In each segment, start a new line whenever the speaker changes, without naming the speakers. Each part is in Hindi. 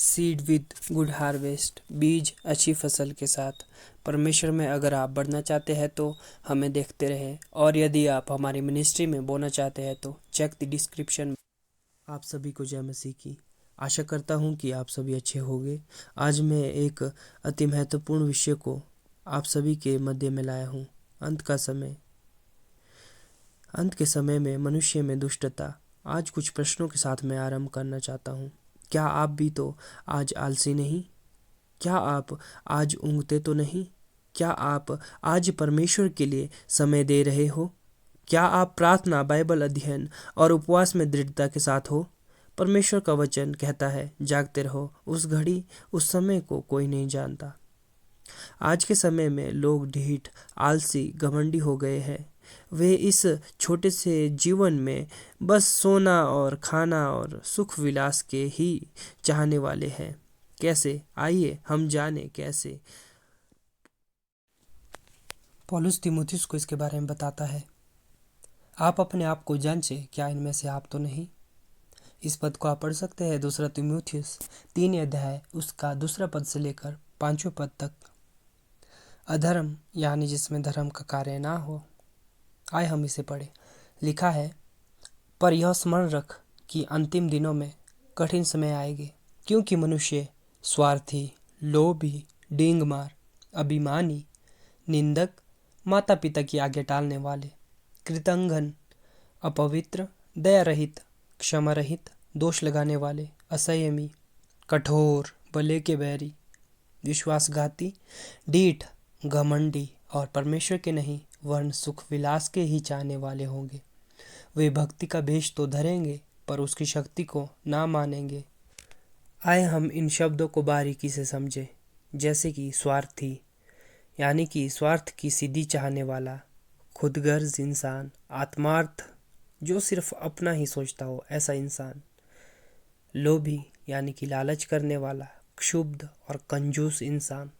सीड विद गुड हार्वेस्ट, बीज अच्छी फसल के साथ। परमेश्वर में अगर आप बढ़ना चाहते हैं तो हमें देखते रहें, और यदि आप हमारी मिनिस्ट्री में बोना चाहते हैं तो चेक द डिस्क्रिप्शन। आप सभी को जय मसीह की। आशा करता हूँ कि आप सभी अच्छे होंगे। आज मैं एक अति महत्वपूर्ण विषय को आप सभी के मध्य में लाया हूँ। अंत के समय में मनुष्य में दुष्टता। आज कुछ प्रश्नों के साथ मैं आरंभ करना चाहता हूँ। क्या आप भी तो आज आलसी नहीं? क्या आप आज ऊँघते तो नहीं? क्या आप आज परमेश्वर के लिए समय दे रहे हो? क्या आप प्रार्थना, बाइबल अध्ययन और उपवास में दृढ़ता के साथ हो? परमेश्वर का वचन कहता है, जागते रहो, उस घड़ी उस समय को कोई नहीं जानता। आज के समय में लोग ढीठ, आलसी, घमंडी हो गए हैं। वे इस छोटे से जीवन में बस सोना और खाना और सुख विलास के ही चाहने वाले हैं। कैसे? आइए हम जाने कैसे। पौलुस तीमुथियुस को इसके बारे में बताता है, आप अपने आप को जांचें, क्या इनमें से आप तो नहीं। इस पद को आप पढ़ सकते हैं 2 तीमुथियुस 3 अध्याय उसका 2 पद से लेकर 5वें पद तक। अधर्म यानी जिसमें धर्म का कार्य ना हो। आए हम इसे पढ़े। लिखा है, पर यह स्मरण रख कि अंतिम दिनों में कठिन समय आएंगे, क्योंकि मनुष्य स्वार्थी, लोभी, डींगमार, अभिमानी, निंदक, माता पिता की आज्ञा टालने वाले, कृतघ्न, अपवित्र, दया रहित, क्षमा रहित, दोष लगाने वाले, असंयमी, कठोर, भले के बैरी, विश्वासघाती, ढीठ, घमंडी और परमेश्वर के नहीं वरन सुख विलास के ही चाहने वाले होंगे। वे भक्ति का भेष तो धरेंगे पर उसकी शक्ति को ना मानेंगे। आए हम इन शब्दों को बारीकी से समझें। जैसे कि स्वार्थी यानी कि स्वार्थ की सिद्धि चाहने वाला, खुदगर्ज इंसान, आत्मार्थ जो सिर्फ अपना ही सोचता हो ऐसा इंसान, लोभी यानी कि लालच करने वाला, क्षुब्ध और कंजूस इंसान,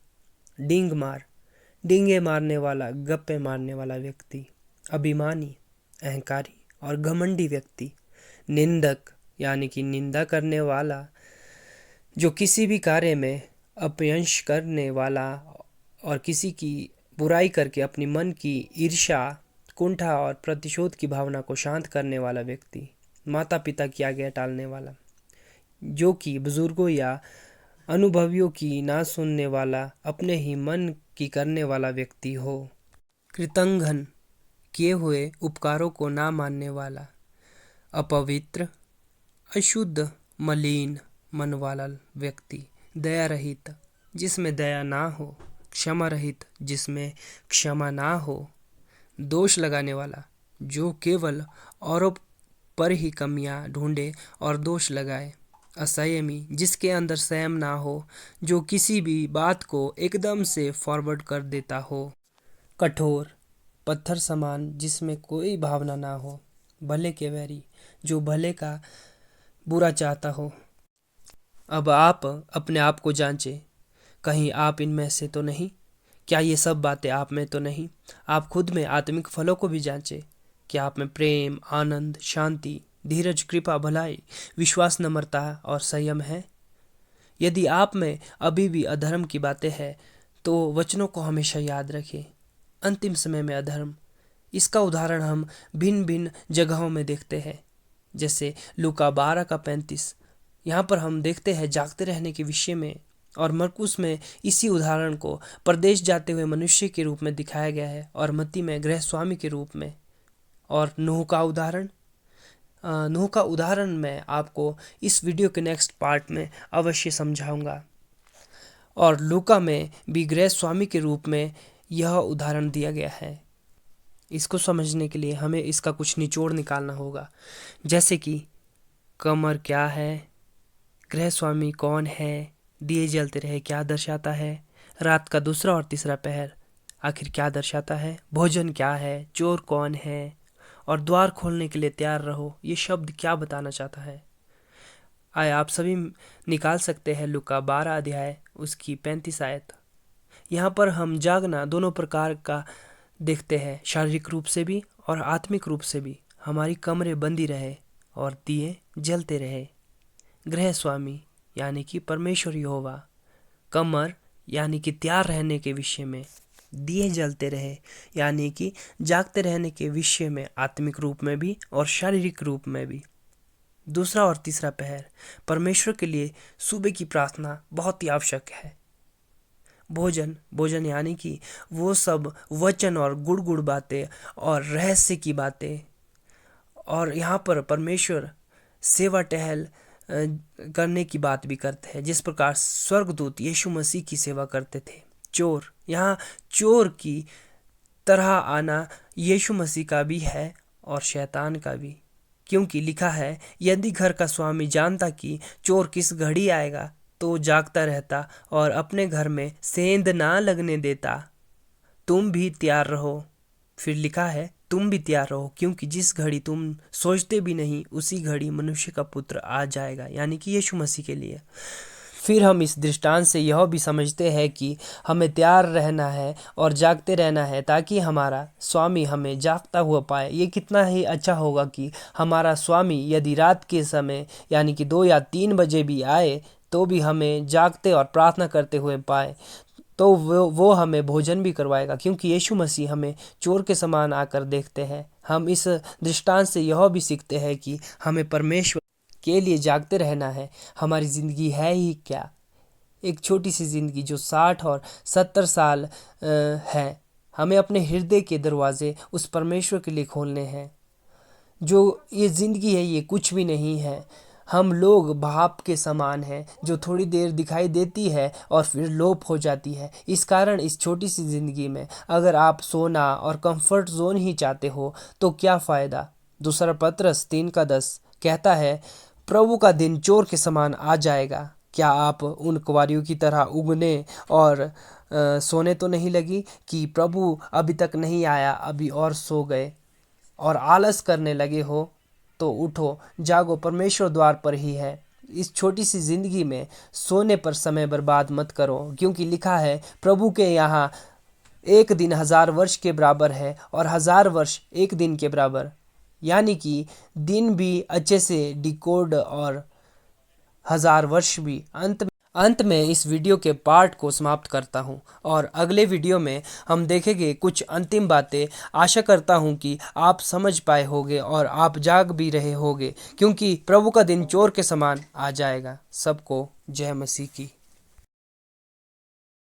डींगे मारने वाला, गप्पे मारने वाला व्यक्ति, अभिमानी, अहंकारी और घमंडी व्यक्ति, निंदक यानी कि निंदा करने वाला, जो किसी भी कार्य में अपयश करने वाला और किसी की बुराई करके अपनी मन की ईर्ष्या, कुंठा और प्रतिशोध की भावना को शांत करने वाला व्यक्ति, माता पिता की आज्ञा टालने वाला, जो कि बुजुर्गों या अनुभवियों की ना सुनने वाला, अपने ही मन की करने वाला व्यक्ति हो, कृतघ्न किए हुए उपकारों को ना मानने वाला, अपवित्र, अशुद्ध, मलिन मन वाला व्यक्ति, दया रहित जिसमें दया ना हो, क्षमा रहित जिसमें क्षमा ना हो, दोष लगाने वाला जो केवल औरों पर ही कमियां ढूंढे और दोष लगाए, असंयमी जिसके अंदर संयम ना हो, जो किसी भी बात को एकदम से फॉरवर्ड कर देता हो, कठोर, पत्थर समान जिसमें कोई भावना ना हो, भले के वैरी जो भले का बुरा चाहता हो। अब आप अपने आप को जांचें, कहीं आप इनमें से तो नहीं। क्या ये सब बातें आप में तो नहीं? आप खुद में आत्मिक फलों को भी जांचें। क्या आप में प्रेम, आनंद, शांति, धीरज, कृपा, भलाई, विश्वास, नम्रता और संयम है? यदि आप में अभी भी अधर्म की बातें हैं तो वचनों को हमेशा याद रखें। अंतिम समय में अधर्म, इसका उदाहरण हम भिन्न भिन्न जगहों में देखते हैं। जैसे लूका 12:35, यहाँ पर हम देखते हैं जागते रहने के विषय में, और मरकुस में इसी उदाहरण को परदेश जाते हुए मनुष्य के रूप में दिखाया गया है, और मत्ती में गृह स्वामी के रूप में। और नूह का उदाहरण मैं आपको इस वीडियो के नेक्स्ट पार्ट में अवश्य समझाऊंगा। और लूका में भी गृह स्वामी के रूप में यह उदाहरण दिया गया है। इसको समझने के लिए हमें इसका कुछ निचोड़ निकालना होगा। जैसे कि कमर क्या है, गृह स्वामी कौन है, दिए जलते रहे क्या दर्शाता है, रात का दूसरा और तीसरा पहर आखिर क्या दर्शाता है, भोजन क्या है, चोर कौन है, और द्वार खोलने के लिए तैयार रहो, ये शब्द क्या बताना चाहता है। आए आप सभी निकाल सकते हैं लूका 12 अध्याय उसकी 35 आयत। यहाँ पर हम जागना दोनों प्रकार का देखते हैं, शारीरिक रूप से भी और आत्मिक रूप से भी। हमारी कमरे बंदी रहे और दिए जलते रहे। गृह स्वामी यानी कि परमेश्वर यहोवा, कमर यानी कि तैयार रहने के विषय में, दिए जलते रहे यानी कि जागते रहने के विषय में, आत्मिक रूप में भी और शारीरिक रूप में भी। दूसरा और तीसरा पहर परमेश्वर के लिए सुबह की प्रार्थना बहुत ही आवश्यक है। भोजन यानी कि वो सब वचन और गुड़ बातें और रहस्य की बातें। और यहाँ पर परमेश्वर सेवा टहल करने की बात भी करते हैं, जिस प्रकार स्वर्गदूत यीशु मसीह की सेवा करते थे। चोर, यहाँ चोर की तरह आना यीशु मसीह का भी है और शैतान का भी, क्योंकि लिखा है, यदि घर का स्वामी जानता कि चोर किस घड़ी आएगा तो जागता रहता और अपने घर में सेंध ना लगने देता। तुम भी तैयार रहो। फिर लिखा है, तुम भी तैयार रहो, क्योंकि जिस घड़ी तुम सोचते भी नहीं उसी घड़ी मनुष्य का पुत्र आ जाएगा, यानी कि यीशु मसीह के लिए। फिर हम इस दृष्टांत से यह भी समझते हैं कि हमें तैयार रहना है और जागते रहना है, ताकि हमारा स्वामी हमें जागता हुआ पाए। ये कितना ही अच्छा होगा कि हमारा स्वामी यदि रात के समय यानी कि 2 या 3 बजे भी आए तो भी हमें जागते और प्रार्थना करते हुए पाए, तो वो हमें भोजन भी करवाएगा, क्योंकि यीशु मसीह हमें चोर के समान आकर देखते हैं। हम इस दृष्टांत से यह भी सीखते हैं कि हमें परमेश्वर के लिए जागते रहना है। हमारी ज़िंदगी है ही क्या, एक छोटी सी ज़िंदगी जो 60 और 70 साल है। हमें अपने हृदय के दरवाजे उस परमेश्वर के लिए खोलने हैं। जो ये ज़िंदगी है ये कुछ भी नहीं है। हम लोग भाप के समान हैं, जो थोड़ी देर दिखाई देती है और फिर लोप हो जाती है। इस कारण इस छोटी सी ज़िंदगी में अगर आप सोना और कंफर्ट जोन ही चाहते हो तो क्या फ़ायदा। दूसरा पत्रस 3:10 कहता है, प्रभु का दिन चोर के समान आ जाएगा। क्या आप उन कुंवारियों की तरह उगने और सोने तो नहीं लगी कि प्रभु अभी तक नहीं आया, अभी और सो गए और आलस करने लगे हो? तो उठो, जागो, परमेश्वर द्वार पर ही है। इस छोटी सी ज़िंदगी में सोने पर समय बर्बाद मत करो, क्योंकि लिखा है, प्रभु के यहाँ एक दिन 1000 वर्ष के बराबर है और 1000 वर्ष एक दिन के बराबर, यानी कि दिन भी अच्छे से डिकोड और 1000 वर्ष भी। अंत में इस वीडियो के पार्ट को समाप्त करता हूं और अगले वीडियो में हम देखेंगे कुछ अंतिम बातें। आशा करता हूं कि आप समझ पाए होगे और आप जाग भी रहे होगे, क्योंकि प्रभु का दिन चोर के समान आ जाएगा। सबको जय मसीह की।